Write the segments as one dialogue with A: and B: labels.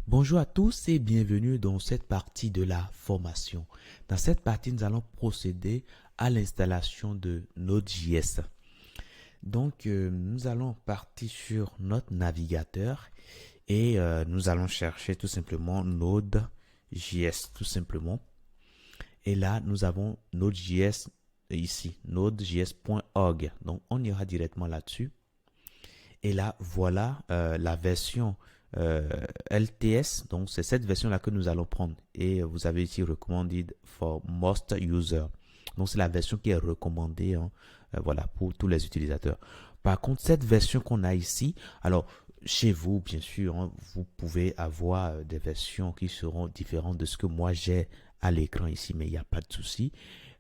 A: Bonjour à tous et bienvenue dans cette partie de la formation. Dans cette partie, nous allons procéder à l'installation de Node.js. Donc, nous allons partir sur notre navigateur et nous allons chercher tout simplement Node.js, tout simplement. Et là, nous avons Node.js ici, nodejs.org. Donc, on ira directement là-dessus. Et là, voilà la version LTS. Donc, c'est cette version-là que nous allons prendre. Et vous avez ici recommended for most users. Donc, c'est la version qui est recommandée voilà, pour tous les utilisateurs. Par contre, cette version qu'on a ici, alors, chez vous, bien sûr, vous pouvez avoir des versions qui seront différentes de ce que moi j'ai à l'écran ici, mais il n'y a pas de souci.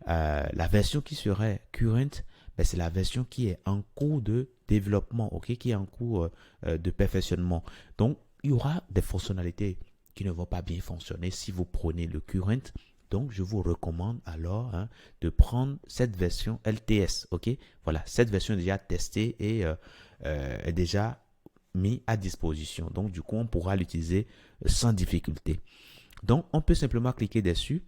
A: La version qui serait current, ben, c'est la version qui est en cours de développement, ok, qui est en cours de perfectionnement. Donc, il y aura des fonctionnalités qui ne vont pas bien fonctionner si vous prenez le current. Donc, je vous recommande alors de prendre cette version LTS, ok. Voilà, cette version est déjà testée et est déjà mise à disposition. Donc, du coup, on pourra l'utiliser sans difficulté. Donc, on peut simplement cliquer dessus.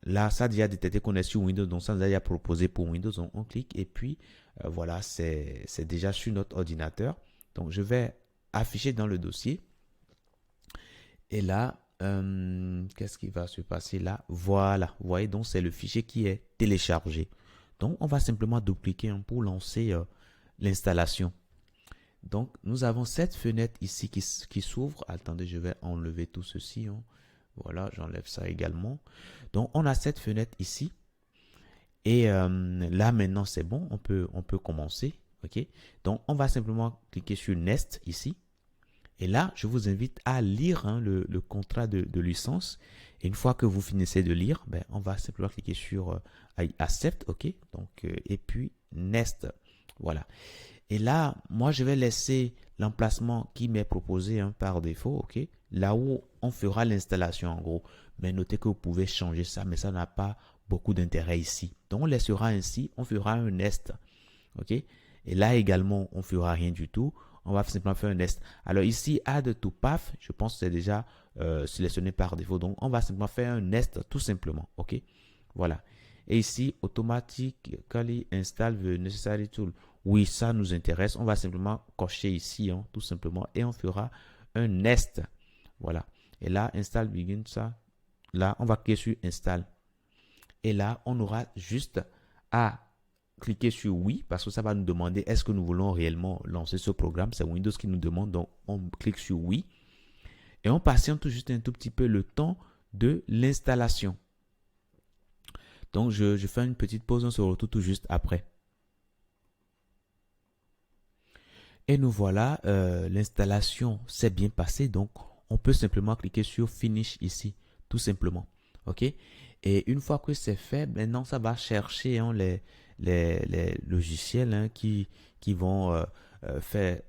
A: Là, ça a déjà détecté qu'on est sur Windows, donc ça nous a déjà proposé pour Windows. Donc, on clique et puis voilà, c'est déjà sur notre ordinateur. Donc, je vais afficher dans le dossier. Et là, qu'est-ce qui va se passer là? Voilà, vous voyez, donc c'est le fichier qui est téléchargé. Donc, on va simplement double-cliquer pour lancer l'installation. Donc, nous avons cette fenêtre ici qui s'ouvre. Attendez, je vais enlever tout ceci. Voilà, j'enlève ça également. Donc, on a cette fenêtre ici. Et là, maintenant, c'est bon. On peut commencer. OK? Donc, on va simplement cliquer sur Next ici. Et là, je vous invite à lire le contrat de licence. Et une fois que vous finissez de lire, ben, on va simplement cliquer sur Accept. OK? Donc, et puis Next. Voilà. Et là, moi, je vais laisser l'emplacement qui m'est proposé par défaut, ok? Là où on fera l'installation en gros. Mais notez que vous pouvez changer ça, mais ça n'a pas beaucoup d'intérêt ici. Donc, on laissera ainsi, on fera un nest, ok? Et là également, on fera rien du tout. On va simplement faire un nest. Alors ici, Add to Path, je pense que c'est déjà sélectionné par défaut. Donc, on va simplement faire un nest tout simplement, ok? Voilà. Et ici, automatically install the necessary tool. Oui, ça nous intéresse. On va simplement cocher ici, tout simplement, et on fera un nest. Voilà. Et là, install begin ça. Là, on va cliquer sur install. Et là, on aura juste à cliquer sur oui, parce que ça va nous demander est-ce que nous voulons réellement lancer ce programme. C'est Windows qui nous demande, donc on clique sur oui. Et on patiente juste un tout petit peu le temps de l'installation. Donc, je fais une petite pause, on se retrouve tout juste après. Et nous voilà, l'installation s'est bien passée. Donc, on peut simplement cliquer sur Finish ici, tout simplement. OK? Et une fois que c'est fait, maintenant, ça va chercher les logiciels qui vont faire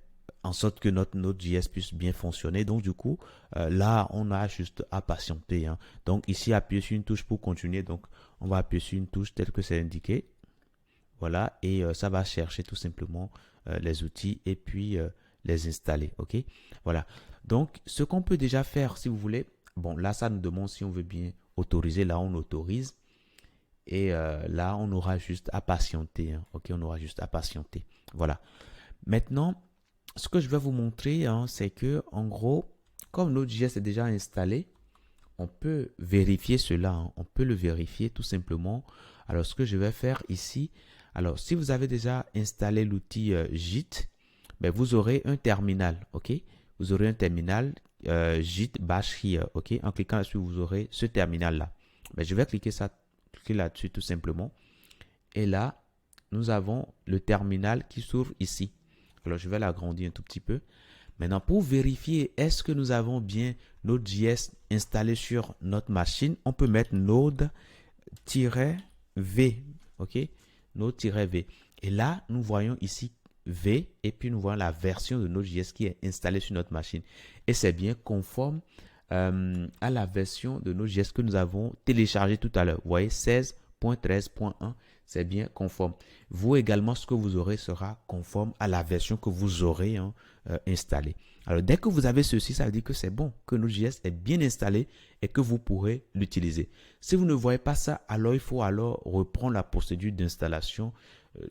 A: en sorte que notre Node.js puisse bien fonctionner. Donc, du coup, là, on a juste à patienter. Donc, ici, appuyer sur une touche pour continuer. Donc, on va appuyer sur une touche telle que c'est indiqué. Voilà, et ça va chercher tout simplement les outils et puis les installer. OK? Voilà. Donc, ce qu'on peut déjà faire, si vous voulez, bon, là, ça nous demande si on veut bien autoriser. Là, on autorise. Et là, on aura juste à patienter. OK? On aura juste à patienter. Voilà. Maintenant, ce que je vais vous montrer, c'est que, en gros, comme Node.js est déjà installé, on peut vérifier cela. On peut le vérifier tout simplement. Alors, ce que je vais faire ici, alors si vous avez déjà installé l'outil Git, ben, vous aurez un terminal, ok? Vous aurez un terminal Git bash here, ok? En cliquant dessus, vous aurez ce terminal-là. Ben, je vais cliquer là-dessus tout simplement. Et là, nous avons le terminal qui s'ouvre ici. Alors, je vais l'agrandir un tout petit peu. Maintenant, pour vérifier est-ce que nous avons bien Node.js installé sur notre machine, on peut mettre Node-V, ok? Node-V. Et là, nous voyons ici V et puis nous voyons la version de Node.js qui est installée sur notre machine. Et c'est bien conforme à la version de Node.js que nous avons téléchargée tout à l'heure. Vous voyez, 16.13.1, c'est bien conforme. Vous également, ce que vous aurez sera conforme à la version que vous aurez installée. Alors, dès que vous avez ceci, ça veut dire que c'est bon, que Node.js est bien installé et que vous pourrez l'utiliser. Si vous ne voyez pas ça, alors il faut alors reprendre la procédure d'installation.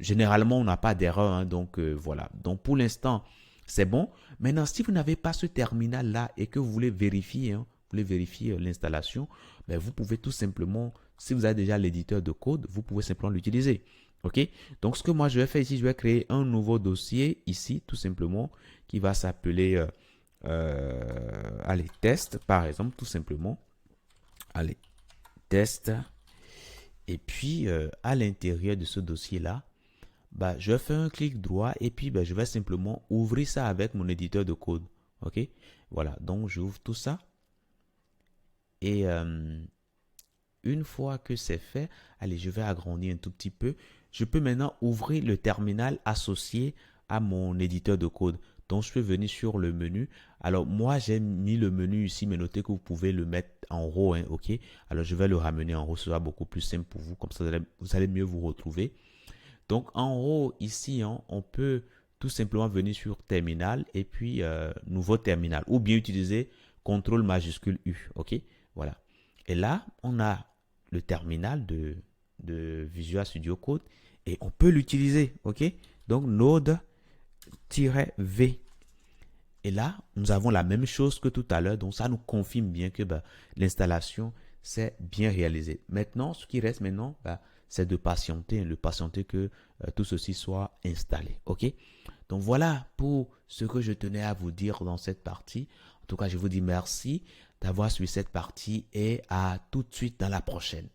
A: Généralement, on n'a pas d'erreur, hein, donc voilà. Donc, pour l'instant, c'est bon. Maintenant, si vous n'avez pas ce terminal-là et que vous voulez vérifier, l'installation, ben, vous pouvez tout simplement, si vous avez déjà l'éditeur de code, vous pouvez simplement l'utiliser. OK? Donc, ce que moi, je vais faire ici, je vais créer un nouveau dossier ici, tout simplement, qui va s'appeler, allez, test, par exemple, tout simplement. Allez, test. Et puis, à l'intérieur de ce dossier-là, bah, je fais un clic droit et puis bah, je vais simplement ouvrir ça avec mon éditeur de code. OK? Voilà, donc j'ouvre tout ça. Et une fois que c'est fait, allez, je vais agrandir un tout petit peu. Je peux maintenant ouvrir le terminal associé à mon éditeur de code. Donc, je peux venir sur le menu. Alors, moi, j'ai mis le menu ici, mais notez que vous pouvez le mettre en haut. Hein, OK? Alors, je vais le ramener en haut. Ce sera beaucoup plus simple pour vous. Comme ça, vous allez mieux vous retrouver. Donc, en haut, ici, hein, on peut tout simplement venir sur terminal et puis nouveau terminal. Ou bien utiliser CTRL majuscule U. OK? Voilà. Et là, on a le terminal de Visual Studio Code et on peut l'utiliser. OK? Donc, Node-V. Et là, nous avons la même chose que tout à l'heure. Donc, ça nous confirme bien que l'installation s'est bien réalisée. Maintenant, ce qui reste maintenant, c'est de patienter, que tout ceci soit installé. OK? Donc, voilà pour ce que je tenais à vous dire dans cette partie. En tout cas, je vous dis merci d'avoir suivi cette partie et à tout de suite dans la prochaine.